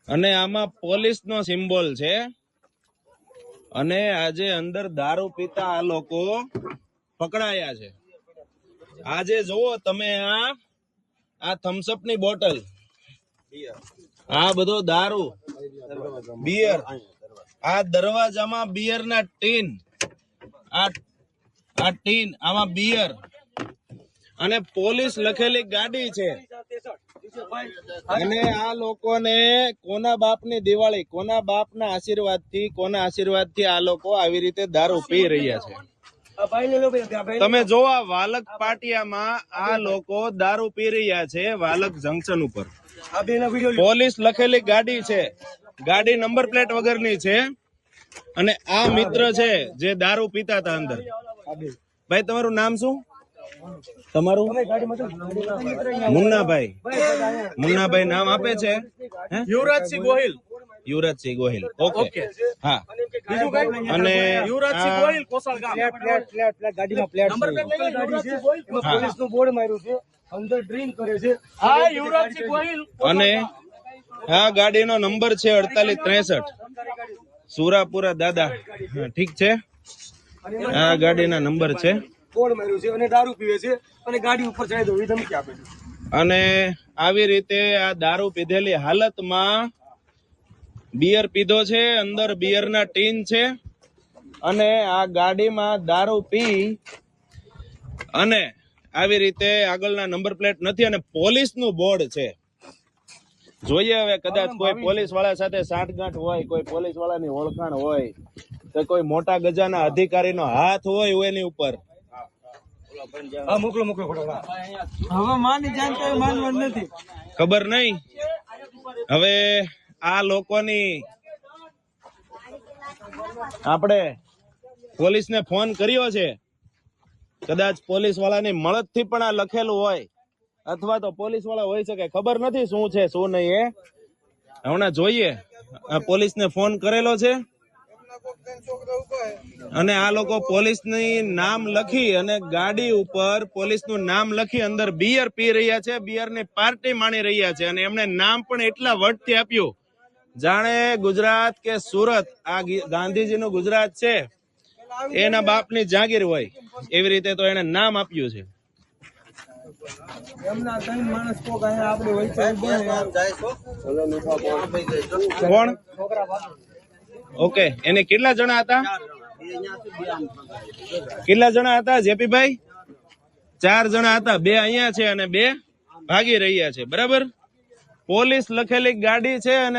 અને આમાં પોલીસ નો સિમ્બોલ છે અને આજે અંદર દારૂ પીતા આ લોકો પકડાયા છે। આજે જોવો તમે આ થમ્સઅપ ની બોટલ, આ બધો દારૂ, બિયર, આ દરવાજામાં બિયર ના ટીન, આ ટીન આમાં બિયર અને પોલીસ લખેલી ગાડી છે। અને આ લોકોને કોના બાપની દિવાળી, કોના બાપના આશીર્વાદથી આ લોકો આવી રીતે દારૂ પી રહ્યા છે। તમે જો આ વાલક પાટિયામાં આ લોકો દારૂ પી રહ્યા છે। વાલક જંકશન ઉપર પોલીસ લખેલી ગાડી છે, ગાડી નંબર પ્લેટ વગરની છે અને આ મિત્ર છે જે દારૂ પીતા હતા અંદર। ભાઈ તમારું નામ શું? તમારું? મુન્નાભાઈ નામ આપે છે યુવરાજસિંહ ગોહિલ। યુવરાજસિંહ ગોહિલ, ઓકે, હા। અને યુવરાજસિંહ ગોહિલ કોસાળ ગામ, ગાડીમાં પ્લેટ નંબર પોલીસનું બોર્ડ માર્યું છે, અંદર ડ્રિંક કરે છે। હા, યુવરાજસિંહ ગોહિલ। અને આ ગાડીનો નંબર છે 4863 સુરાપુરા દાદા, ઠીક છે। આ ગાડીના નંબર છે, બોર્ડ માર્યું છે અને દારૂ પીવે છે અને ગાડી ઉપર ચડાવી દો એ ધમકી આપે છે। અને આવી રીતે આ દારૂ પીધેલી હાલતમાં બિયર પીધો છે, અંદર બિયરના ટીન છે અને આ ગાડીમાં દારૂ પી અને આવી રીતે આગળના નંબર પ્લેટ નથી અને પોલીસનું બોર્ડ છે। જોઈએ હવે કદાચ કોઈ પોલીસ વાળા સાથે સાંઠગાંઠ હોય, કોઈ પોલીસ વાળાની ઓળખાણ હોય, તો કોઈ મોટા ગજાના અધિકારીનો હાથ હોય એની ઉપર। ખબર નહીં હવે આ લોકોની આપણે પોલીસને ફોન કર્યો છે, કદાચ પોલીસ વાળાની મળતથી પણ આ લખેલું હોય અથવા તો પોલીસ વાળા હોય શકે, ખબર નથી શું છે શું નહીં એ હમણાં જોઈએ। પોલીસને ફોન કરેલો છે અને આ લોકો પોલીસની નામ લખી અને ગાડી ઉપર પોલીસનું નામ લખી અંદર બિયર પી રહ્યા છે, બિયરની પાર્ટી માણી રહ્યા છે અને એમને નામ પણ એટલા વટથી આપ્યું જાણે ગુજરાત કે સુરત આ ગાંધીજીનું ગુજરાત છે એના બાપની જાગીર હોય એવી રીતે તો એને નામ આપ્યું છે। કોણ? ઓકે, એને કેટલા જણા હતા? કેટલા જણા હતા જેપીભાઈ? 4 જણા હતા, 2 અહીંયા છે અને 2 ભાગી રહ્યા છે, બરાબર? પોલીસ લખેલી ગાડી છે અને